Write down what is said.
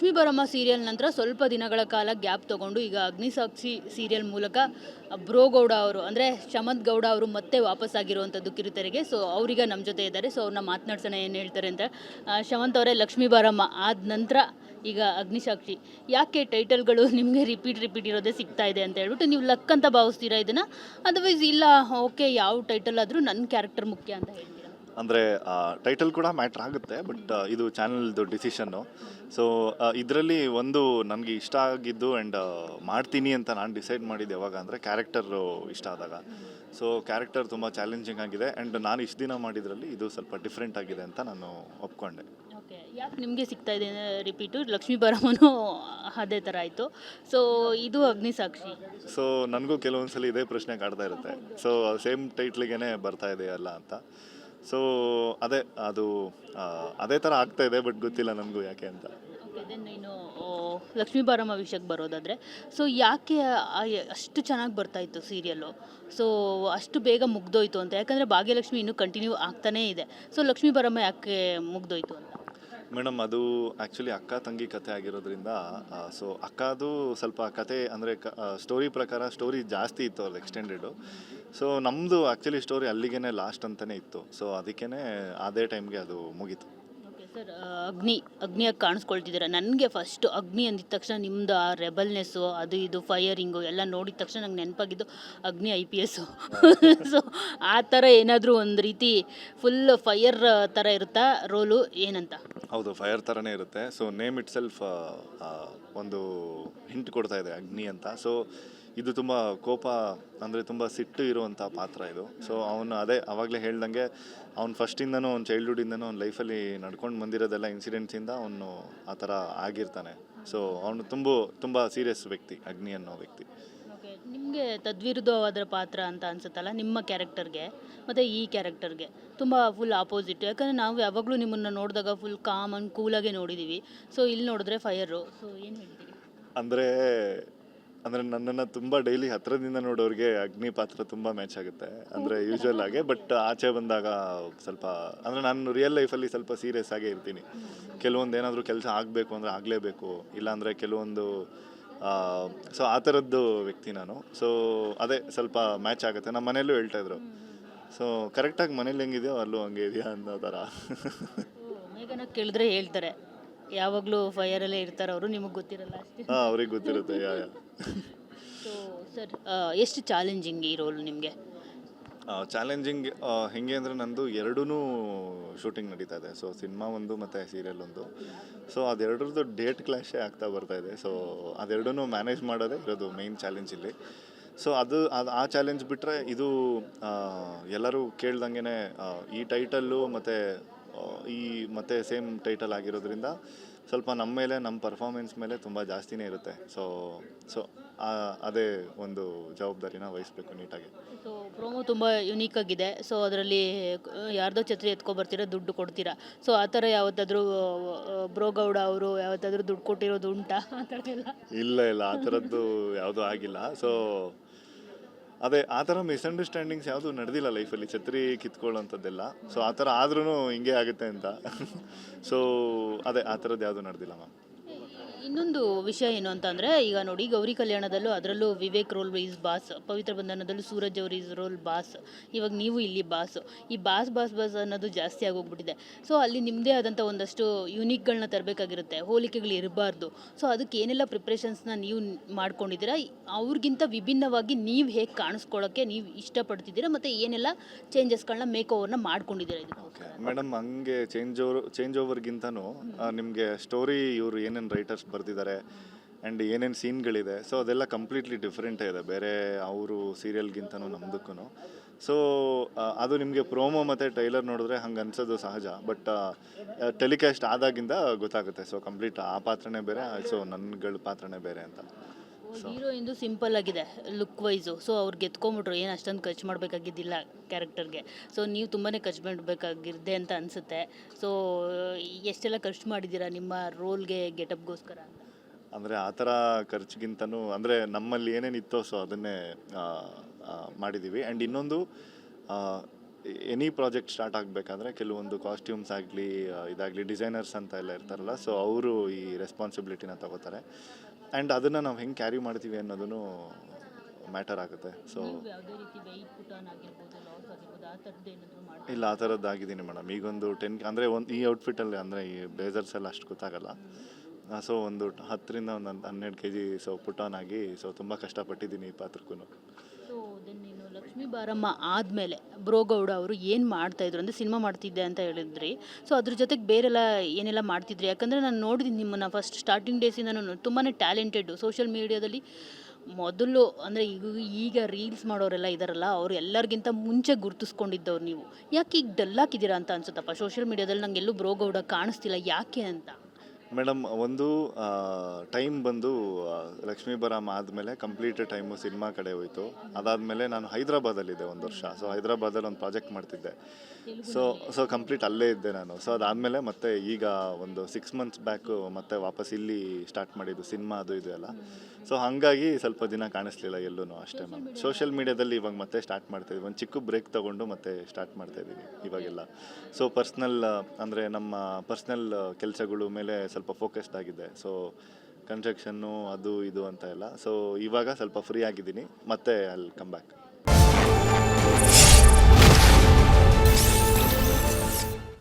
Lakshmi ಬರಮ್ಮ serial ನಂತರ ಸ್ವಲ್ಪ ದಿನಗಳ ಕಾಲ ಗ್ಯಾಪ್ ತಗೊಂಡು ಈಗ ಅಗ್ನಿಸಾಕ್ಷಿ ಸೀರಿಯಲ್ ಮೂಲಕ ಬ್ರೋಗೌಡ ಅವರು ಅಂದರೆ ಶಮಂತ್ ಗೌಡ ಅವರು ಮತ್ತೆ ವಾಪಸ್ ಆಗಿರುವಂಥದ್ದು ಕಿರುತೆರೆಗೆ. ಸೊ ಅವ್ರೀಗ ನಮ್ಮ ಜೊತೆ ಇದ್ದಾರೆ. ಸೊ ಅವ್ರನ್ನ ಮಾತನಾಡ್ಸೋಣ ಏನು ಹೇಳ್ತಾರೆ ಅಂತ. ಶಮಂತ್ ಅವರೇ, ಲಕ್ಷ್ಮೀ ಬಾರಮ್ಮ ಆದ ನಂತರ ಈಗ ಅಗ್ನಿಸಾಕ್ಷಿ, ಯಾಕೆ ಟೈಟಲ್ಗಳು ನಿಮಗೆ ರಿಪೀಟ್ ಇರೋದೇ ಸಿಗ್ತಾ ಇದೆ ಅಂತ ಹೇಳ್ಬಿಟ್ಟು ನೀವು ಲಕ್ ಅಂತ ಭಾವಿಸ್ತೀರಾ ಇದನ್ನು? ಅದರ್ವೈಸ್ ಇಲ್ಲ, ಓಕೆ ಯಾವ ಟೈಟಲ್ ಆದರೂ ನನ್ನ ಕ್ಯಾರೆಕ್ಟರ್ ಮುಖ್ಯ ಅಂತ ಹೇಳ್ತೀರಾ? ಅಂದರೆ ಟೈಟಲ್ ಕೂಡ ಮ್ಯಾಟ್ರ್ ಆಗುತ್ತೆ, ಬಟ್ ಇದು ಚಾನಲ್ದು ಡಿಸಿಷನ್ನು. ಸೊ ಇದರಲ್ಲಿ ಒಂದು ನನಗೆ ಇಷ್ಟ ಆಗಿದ್ದು ಆ್ಯಂಡ್ ಮಾಡ್ತೀನಿ ಅಂತ ನಾನು ಡಿಸೈಡ್ ಮಾಡಿದ್ದು ಯಾವಾಗ ಅಂದರೆ ಕ್ಯಾರೆಕ್ಟರು ಇಷ್ಟ ಆದಾಗ. ಸೊ ಕ್ಯಾರೆಕ್ಟರ್ ತುಂಬ ಚಾಲೆಂಜಿಂಗ್ ಆಗಿದೆ ಆ್ಯಂಡ್ ನಾನು ಇಷ್ಟು ದಿನ ಮಾಡಿದ್ರಲ್ಲಿ ಇದು ಸ್ವಲ್ಪ ಡಿಫ್ರೆಂಟ್ ಆಗಿದೆ ಅಂತ ನಾನು ಒಪ್ಕೊಂಡೆ. ಓಕೆ, ಯಾಕೆ ನಿಮಗೆ ಸಿಗ್ತಾ ಇದೆ ರಿಪೀಟು? ಲಕ್ಷ್ಮೀ ಬರಮ್ಮನೂ ಅದೇ ಥರ ಆಯಿತು. ಸೊ ಇದು ಅಗ್ನಿಸಾಕ್ಷಿ. ಸೊ ನನಗೂ ಕೆಲವೊಂದ್ಸಲ ಇದೇ ಪ್ರಶ್ನೆ ಕಾಡ್ತಾ ಇರುತ್ತೆ. ಸೊ ಸೇಮ್ ಟೈಟ್ಲಿಗೆ ಬರ್ತಾ ಇದೆಯಲ್ಲ ಅಂತ. ಸೊ ಅದು ಅದೇ ಥರ ಆಗ್ತಾ ಇದೆ, ಬಟ್ ಗೊತ್ತಿಲ್ಲ ನನಗೂ ಯಾಕೆ ಅಂತ. ಓಕೆ, ದೆನ್ ನೀನು ಲಕ್ಷ್ಮೀ ಬಾರಮ್ಮ ವಿಷಯಕ್ಕೆ ಬರೋದಾದರೆ, ಸೊ ಯಾಕೆ ಅಷ್ಟು ಚೆನ್ನಾಗಿ ಬರ್ತಾಯಿತ್ತು ಸೀರಿಯಲ್ಲು? ಸೊ ಅಷ್ಟು ಬೇಗ ಮುಗ್ದೋಯ್ತು ಅಂತ? ಯಾಕಂದರೆ ಭಾಗ್ಯಲಕ್ಷ್ಮಿ ಇನ್ನೂ ಕಂಟಿನ್ಯೂ ಆಗ್ತಾನೇ ಇದೆ. ಸೊ ಲಕ್ಷ್ಮೀ ಬಾರಮ್ಮ ಯಾಕೆ ಮುಗ್ದೋಯ್ತು ಅಂತ? ಮೇಡಮ್, ಅದು ಆ್ಯಕ್ಚುಲಿ ಅಕ್ಕ ತಂಗಿ ಕತೆ ಆಗಿರೋದ್ರಿಂದ ಸೊ ಅಕ್ಕದು ಸ್ವಲ್ಪ ಕತೆ ಅಂದರೆ ಸ್ಟೋರಿ ಪ್ರಕಾರ ಸ್ಟೋರಿ ಜಾಸ್ತಿ ಇತ್ತು ಅವ್ರದ್ದು, ಎಕ್ಸ್ಟೆಂಡೆಡು. ಸೊ ನಮ್ಮದು ಆ್ಯಕ್ಚುಲಿ ಸ್ಟೋರಿ ಅಲ್ಲಿಗೇ ಲಾಸ್ಟ್ ಅಂತಲೇ ಇತ್ತು. ಸೊ ಅದಕ್ಕೇ ಅದೇ ಟೈಮ್ಗೆ ಅದು ಮುಗೀತು. ಓಕೆ ಸರ್, ಅಗ್ನಿಯಾಗಿ ಕಾಣಿಸ್ಕೊಳ್ತಿದ್ದೀರಾ. ನನಗೆ ಫಸ್ಟು ಅಗ್ನಿ ಅಂದಿದ ತಕ್ಷಣ ನಿಮ್ಮದು ಆ ರೆಬಲ್ನೆಸ್ಸು, ಅದು ಇದು ಫೈರಿಂಗು ಎಲ್ಲ ನೋಡಿದ ತಕ್ಷಣ ನಂಗೆ ನೆನಪಾಗಿದ್ದು ಅಗ್ನಿ IPS. ಸೊ ಆ ಥರ ಏನಾದರೂ ಒಂದು ರೀತಿ ಫುಲ್ ಫೈಯರ್ ಥರ ಇರುತ್ತಾ ರೋಲು ಏನಂತ? ಹೌದು, ಫೈರ್ ಥರನೇ ಇರುತ್ತೆ. ಸೊ ನೇಮ್ ಇಟ್ ಸೆಲ್ಫ್ ಒಂದು ಹಿಂಟ್ ಕೊಡ್ತಾ ಇದೆ, ಅಗ್ನಿ ಅಂತ. ಸೊ ಇದು ತುಂಬ ಕೋಪ ಅಂದರೆ ತುಂಬ ಸಿಟ್ಟು ಇರುವಂಥ ಪಾತ್ರ ಇದು. ಸೊ ಅವನು ಆವಾಗಲೇ ಹೇಳ್ದಂಗೆ ಅವ್ನು ಫಸ್ಟಿಂದನೂ ಅವ್ನ ಚೈಲ್ಡ್ಹುಡ್ಡಿಂದನೂ ಅವ್ನ ಲೈಫಲ್ಲಿ ನಡ್ಕೊಂಡು ಬಂದಿರೋದೆಲ್ಲ ಇನ್ಸಿಡೆಂಟ್ಸಿಂದ ಅವನು ಆ ಥರ ಆಗಿರ್ತಾನೆ. ಸೊ ಅವನು ತುಂಬ ಸೀರಿಯಸ್ ವ್ಯಕ್ತಿ, ಅಗ್ನಿ ಅನ್ನೋ ವ್ಯಕ್ತಿ. ಓಕೆ, ನಿಮಗೆ ತದ್ವಿರುದ್ಧವಾದ ಪಾತ್ರ ಅಂತ ಅನ್ಸುತ್ತಲ್ಲ ನಿಮ್ಮ ಕ್ಯಾರೆಕ್ಟರ್ಗೆ ಮತ್ತು ಈ ಕ್ಯಾರೆಕ್ಟರ್ಗೆ? ತುಂಬ ಫುಲ್ ಆಪೋಸಿಟ್. ಯಾಕಂದರೆ ನಾವು ಯಾವಾಗಲೂ ನಿಮ್ಮನ್ನು ನೋಡಿದಾಗ ಫುಲ್ ಕಾಮ್ ಆ್ಯಂಡ್ ಕೂಲಾಗೆ ನೋಡಿದ್ದೀವಿ. ಸೊ ಇಲ್ಲಿ ನೋಡಿದ್ರೆ ಫೈರು. ಸೊ ಏನು ಹೇಳ್ತೀರಿ? ಅಂದರೆ ನನ್ನನ್ನು ತುಂಬ ಡೈಲಿ ಹತ್ತಿರದಿಂದ ನೋಡೋರಿಗೆ ಅಗ್ನಿ ಪಾತ್ರ ತುಂಬ ಮ್ಯಾಚ್ ಆಗುತ್ತೆ, ಅಂದರೆ ಯೂಶ್ವಲ್ ಆಗಿ. ಬಟ್ ಆಚೆ ಬಂದಾಗ ಸ್ವಲ್ಪ ಅಂದರೆ ನಾನು ರಿಯಲ್ ಲೈಫಲ್ಲಿ ಸ್ವಲ್ಪ ಸೀರಿಯಸ್ ಆಗೇ ಇರ್ತೀನಿ. ಕೆಲವೊಂದು ಏನಾದರೂ ಕೆಲಸ ಆಗಬೇಕು ಅಂದರೆ ಆಗಲೇಬೇಕು, ಇಲ್ಲಾಂದರೆ ಕೆಲವೊಂದು ಸೊ ಆ ಥರದ್ದು ವ್ಯಕ್ತಿ ನಾನು. ಸೊ ಅದೇ ಸ್ವಲ್ಪ ಮ್ಯಾಚ್ ಆಗುತ್ತೆ. ನಮ್ಮ ಮನೆಯಲ್ಲೂ ಹೇಳ್ತಾಯಿದ್ರು, ಸೊ ಕರೆಕ್ಟಾಗಿ ಮನೇಲಿ ಹೆಂಗಿದೆಯೋ ಅಲ್ಲೂ ಹಂಗೆ ಇದೆಯಾ ಅನ್ನೋ ಥರ. ಮೇಘನ ಕೇಳಿದ್ರೆ ಹೇಳ್ತಾರೆ ಯಾವಾಗಲೂ ಫೈಯರಲ್ಲೇ ಇರ್ತಾರೆ ಅವರು, ನಿಮಗೆ ಗೊತ್ತಿರಲ್ಲ ಅಷ್ಟೇ. ಹಾಂ, ಅವ್ರಿಗೆ ಗೊತ್ತಿರುತ್ತೆ. ಸೊ ಸರ್, ಎಷ್ಟು ಚಾಲೆಂಜಿಂಗ್ ಈ ರೋಲ್ ನಿಮಗೆ? ಚಾಲೆಂಜಿಂಗ್ ಹೆಂಗೆ ಅಂದರೆ ನಂದು ಎರಡೂ ಶೂಟಿಂಗ್ ನಡೀತಾ ಇದೆ. ಸೊ ಸಿನಿಮಾ ಒಂದು ಮತ್ತು ಸೀರಿಯಲ್ ಒಂದು. ಸೊ ಅದೆರಡರದ್ದು ಡೇಟ್ ಕ್ಲಾಶೇ ಆಗ್ತಾ ಬರ್ತಾಯಿದೆ. ಸೊ ಅದೆರಡೂ ಮ್ಯಾನೇಜ್ ಮಾಡೋದೇ ಇರೋದು ಮೇಯ್ನ್ ಚಾಲೆಂಜ್ ಇಲ್ಲಿ. ಸೊ ಆ ಚಾಲೆಂಜ್ ಬಿಟ್ಟರೆ ಇದು ಎಲ್ಲರೂ ಕೇಳ್ದಂಗೆ ಈ ಟೈಟಲ್ಲು ಮತ್ತು ಸೇಮ್ ಟೈಟಲ್ ಆಗಿರೋದ್ರಿಂದ ಸ್ವಲ್ಪ ನಮ್ಮ ಮೇಲೆ, ನಮ್ಮ ಪರ್ಫಾರ್ಮೆನ್ಸ್ ಮೇಲೆ ತುಂಬ ಜಾಸ್ತಿನೇ ಇರುತ್ತೆ. ಸೊ ಅದೇ ಒಂದು ಜವಾಬ್ದಾರಿನ ವಹಿಸ್ಬೇಕು ನೀಟಾಗಿ. ಸೊ ಪ್ರೋಮೋ ತುಂಬ ಯುನೀಕ್ ಆಗಿದೆ. ಸೊ ಅದರಲ್ಲಿ ಯಾರ್ದೋ ಛತ್ರಿ ಎತ್ಕೊಬರ್ತೀರಾ, ದುಡ್ಡು ಕೊಡ್ತೀರಾ. ಸೊ ಆ ಥರ ಯಾವತ್ತಾದರೂ ಬ್ರೋಗೌಡ ಅವರು ಯಾವತ್ತಾದರೂ ದುಡ್ಡು ಕೊಟ್ಟಿರೋದು ಉಂಟಾ? ಆ ಥರ ಎಲ್ಲ ಇಲ್ಲ, ಆ ಥರದ್ದು ಯಾವುದೂ ಆಗಿಲ್ಲ. ಸೊ ಆ ಥರ ಮಿಸ್ಅಂಡರ್ಸ್ಟ್ಯಾಂಡಿಂಗ್ಸ್ ಯಾವುದೂ ನಡೆದಿಲ್ಲ ಲೈಫಲ್ಲಿ, ಛತ್ರಿ ಕಿತ್ಕೊಳ್ಳೋಂಥದ್ದೆಲ್ಲ. ಸೊ ಆ ಥರ ಆದ್ರೂ ಹಿಂಗೆ ಆಗುತ್ತೆ ಅಂತ. ಸೊ ಆ ಥರದ್ದು ಯಾವುದೂ ನಡೆದಿಲ್ಲ ಮ್ಯಾಮ್. ಇನ್ನೊಂದು ವಿಷಯ ಏನು ಅಂತಂದರೆ, ಈಗ ನೋಡಿ ಗೌರಿ ಕಲ್ಯಾಣದಲ್ಲೂ ಅದರಲ್ಲೂ ವಿವೇಕ್ ರೋಲ್ ಈಸ್ ಬಾಸ್, ಪವಿತ್ರ ಬಂಧನದಲ್ಲೂ ಸೂರಜ್ ಅವರು ಈಸ್ ರೋಲ್ ಬಾಸ್, ಇವಾಗ ನೀವು ಇಲ್ಲಿ ಬಾಸು. ಈ ಬಾಸ್ ಅನ್ನೋದು ಜಾಸ್ತಿ ಆಗೋಗ್ಬಿಟ್ಟಿದೆ. ಸೊ ಅಲ್ಲಿ ನಿಮ್ಮದೇ ಆದಂಥ ಒಂದಷ್ಟು ಯೂನಿಕ್ಗಳನ್ನ ತರಬೇಕಾಗಿರುತ್ತೆ, ಹೋಲಿಕೆಗಳು ಇರಬಾರ್ದು. ಸೊ ಅದಕ್ಕೆ ಏನೆಲ್ಲ ಪ್ರಿಪ್ರೇಷನ್ಸ್ನ ನೀವು ಮಾಡ್ಕೊಂಡಿದ್ದೀರಾ? ಅವ್ರಿಗಿಂತ ವಿಭಿನ್ನವಾಗಿ ನೀವು ಹೇಗೆ ಕಾಣಿಸ್ಕೊಳ್ಳೋಕ್ಕೆ ನೀವು ಇಷ್ಟಪಡ್ತಿದ್ದೀರಾ, ಮತ್ತು ಏನೆಲ್ಲ ಚೇಂಜಸ್ಗಳನ್ನ ಮೇಕ್ ಓವರ್ನ ಮಾಡ್ಕೊಂಡಿದ್ದೀರಾ ಇದಕ್ಕೆ? ಮೇಡಮ್, ಹಂಗೆ ಚೇಂಜ್ ಓವರ್ಗಿಂತನೂ ನಿಮಗೆ ಸ್ಟೋರಿ ಇವರು ಏನೇನು ರೈಟರ್ಸ್ ಬರ್ತಿದ್ದಾರೆ ಆ್ಯಂಡ್ ಏನೇನು ಸೀನ್ಗಳಿದೆ, ಸೊ ಅದೆಲ್ಲ ಕಂಪ್ಲೀಟ್ಲಿ ಡಿಫ್ರೆಂಟೇ ಇದೆ ಬೇರೆ ಅವರು ಸೀರಿಯಲ್ಗಿಂತನೂ ನಮ್ಮದಕ್ಕೂ. ಸೊ ಅದು ನಿಮಗೆ ಪ್ರೋಮೋ ಮತ್ತು ಟ್ರೈಲರ್ ನೋಡಿದ್ರೆ ಹಂಗೆ ಅನ್ಸೋದು ಸಹಜ, ಬಟ್ ಟೆಲಿಕಾಸ್ಟ್ ಆದಾಗಿಂದ ಗೊತ್ತಾಗುತ್ತೆ. ಸೊ ಕಂಪ್ಲೀಟ್ ಆ ಪಾತ್ರನೇ ಬೇರೆ, ಸೊ ನನ್ಗಳ ಪಾತ್ರನೇ ಬೇರೆ ಅಂತ. ಹೀರೋಯಿಂದು ಸಿಂಪಲ್ ಆಗಿದೆ ಲುಕ್ ವೈಸು. ಸೊ ಅವ್ರಿಗೆ ಎತ್ಕೊಂಬಿಟ್ರು, ಏನು ಅಷ್ಟೊಂದು ಖರ್ಚು ಮಾಡಬೇಕಾಗಿದ್ದಿಲ್ಲ ಕ್ಯಾರೆಕ್ಟರ್ಗೆ. ಸೊ ನೀವು ತುಂಬಾ ಖರ್ಚು ಮಾಡಬೇಕಾಗಿದ್ದೆ ಅಂತ ಅನಿಸುತ್ತೆ. ಸೊ ಎಷ್ಟೆಲ್ಲ ಖರ್ಚು ಮಾಡಿದ್ದೀರಾ ನಿಮ್ಮ ರೋಲ್ಗೆ, ಗೆಟಪ್ಗೋಸ್ಕರ ಅಂತ? ಅಂದರೆ ಆ ಥರ ಖರ್ಚಿಗಿಂತನೂ ಅಂದರೆ ನಮ್ಮಲ್ಲಿ ಏನೇನಿತ್ತೋ ಸೊ ಅದನ್ನೇ ಮಾಡಿದ್ದೀವಿ. ಆ್ಯಂಡ್ ಇನ್ನೊಂದು ಎನಿ ಪ್ರಾಜೆಕ್ಟ್ ಸ್ಟಾರ್ಟ್ ಆಗಬೇಕಾದ್ರೆ ಕೆಲವೊಂದು ಕಾಸ್ಟ್ಯೂಮ್ಸ್ ಆಗಲಿ ಇದಾಗಲಿ ಡಿಸೈನರ್ಸ್ ಅಂತ ಎಲ್ಲ ಇರ್ತಾರಲ್ಲ, ಸೊ ಅವರು ಈ ರೆಸ್ಪಾನ್ಸಿಬಿಲಿಟಿನ ತಗೋತಾರೆ. ಆ್ಯಂಡ್ ಅದನ್ನು ನಾವು ಹೆಂಗೆ ಕ್ಯಾರಿ ಮಾಡ್ತೀವಿ ಅನ್ನೋದೂ ಮ್ಯಾಟರ್ ಆಗುತ್ತೆ. ಸೊ ಯಾವುದೇ ರೀತಿ ವೆಯ್ಟ್ ಪುಟ್ ಆನ್ ಆಗಿರ್ಬೋದು, ಲಾಸ್ ಆಗಿರ್ಬೋದು, ಆ ಥರದ್ದು ಏನಾದರೂ ಮಾಡಿ ಇಲ್ಲ, ಆ ಥರದ್ದಾಗಿದ್ದೀನಿ ಮೇಡಮ್. ಈಗೊಂದು 10 ಅಂದರೆ ಈ ಔಟ್ಫಿಟ್ಟಲ್ಲಿ ಅಂದರೆ ಈ ಬ್ಲೇಸರ್ಸ್ ಎಲ್ಲ ಅಷ್ಟು ಗೊತ್ತಾಗಲ್ಲ. ಸೊ ಒಂದು 10ರಿಂದ ಒಂದು 12 kg ಸೊ ಪುಟ್ ಆನ್ ಆಗಿ ಸೊ ತುಂಬ ಕಷ್ಟಪಟ್ಟಿದ್ದೀನಿ ಈ ಪಾತ್ರಕ್ಕೂ. ಸೊ ದೆನ್ ನೀನು ಲಕ್ಷ್ಮೀ ಬಾರಮ್ಮ ಆದಮೇಲೆ ಬ್ರೋಗೌಡ ಅವರು ಏನು ಮಾಡ್ತಾಯಿದ್ರು ಅಂದರೆ ಸಿನಿಮಾ ಮಾಡ್ತಿದ್ದೆ ಅಂತ ಹೇಳಿದ್ರಿ. ಸೊ ಅದ್ರ ಜೊತೆಗೆ ಬೇರೆಲ್ಲ ಏನೆಲ್ಲ ಮಾಡ್ತಿದ್ರಿ? ಯಾಕಂದರೆ ನಾನು ನೋಡಿದ್ದೀನಿ ನಿಮ್ಮನ್ನು ಫಸ್ಟ್ ಸ್ಟಾರ್ಟಿಂಗ್ ಡೇಸಿಂದನೂ ತುಂಬಾ ಟ್ಯಾಲೆಂಟೆಡ್. ಸೋಷಿಯಲ್ ಮೀಡಿಯಾದಲ್ಲಿ ಮೊದಲು ಅಂದರೆ ಈಗ ರೀಲ್ಸ್ ಮಾಡೋರೆಲ್ಲ ಇದ್ದಾರಲ್ಲ, ಅವ್ರು ಎಲ್ಲರಿಗಿಂತ ಮುಂಚೆ ಗುರುತಿಸ್ಕೊಂಡಿದ್ದವ್ರು ನೀವು. ಯಾಕೆ ಈಗ ಡಲ್ಲಾಕಿದ್ದೀರಾ ಅಂತ ಅನ್ಸುತ್ತಪ್ಪ? ಸೋಷಿಯಲ್ ಮೀಡಿಯಾದಲ್ಲಿ ನಂಗೆಲ್ಲೂ ಬ್ರೋಗೌಡ ಕಾಣಿಸ್ತಿಲ್ಲ, ಯಾಕೆ ಅಂತ? ಮೇಡಮ್, ಒಂದು ಟೈಮ್ ಬಂದು ಲಕ್ಷ್ಮೀ ಬರಾಮ ಆದಮೇಲೆ ಕಂಪ್ಲೀಟ್ ಟೈಮು ಸಿನಿಮಾ ಕಡೆ ಹೋಯಿತು. ಅದಾದಮೇಲೆ ನಾನು ಹೈದ್ರಾಬಾದಲ್ಲಿದ್ದೆ 1 ವರ್ಷ. ಸೊ ಹೈದ್ರಾಬಾದಲ್ಲಿ ಒಂದು ಪ್ರಾಜೆಕ್ಟ್ ಮಾಡ್ತಿದ್ದೆ. ಸೊ ಕಂಪ್ಲೀಟ್ ಅಲ್ಲೇ ಇದ್ದೆ ನಾನು. ಸೊ ಅದಾದಮೇಲೆ ಮತ್ತೆ ಈಗ ಒಂದು 6 months ಬ್ಯಾಕು ಮತ್ತೆ ವಾಪಸ್ ಇಲ್ಲಿ ಸ್ಟಾರ್ಟ್ ಮಾಡಿದ್ದು ಸಿನಿಮಾ ಅದು ಇದು ಎಲ್ಲ. ಸೊ ಹಾಗಾಗಿ ಸ್ವಲ್ಪ ದಿನ ಕಾಣಿಸ್ಲಿಲ್ಲ ಎಲ್ಲೂ ಅಷ್ಟೇ ಮ್ಯಾಮ್. ಸೋಷಿಯಲ್ ಮೀಡಿಯಾದಲ್ಲಿ ಇವಾಗ ಮತ್ತೆ ಸ್ಟಾರ್ಟ್ ಮಾಡ್ತಾಯಿದ್ವಿ. ಒಂದು ಚಿಕ್ಕ ಬ್ರೇಕ್ ತೊಗೊಂಡು ಮತ್ತೆ ಸ್ಟಾರ್ಟ್ ಮಾಡ್ತಾಯಿದ್ದೀನಿ ಇವಾಗೆಲ್ಲ. ಸೊ ಪರ್ಸ್ನಲ್ ಅಂದರೆ ನಮ್ಮ ಪರ್ಸ್ನಲ್ ಕೆಲಸಗಳು ಮೇಲೆ ಸ್ವಲ್ಪ ಫೋಕಸ್ಡ್ ಆಗಿದೆ. ಸೊ ಕನ್ಸ್ಟ್ರಕ್ಷನ್ನು ಅದು ಇದು ಅಂತ ಎಲ್ಲ. ಸೊ ಇವಾಗ ಸ್ವಲ್ಪ ಫ್ರೀ ಆಗಿದ್ದೀನಿ, ಮತ್ತೆ ಅಲ್ಲಿ ಕಮ್ ಬ್ಯಾಕ್.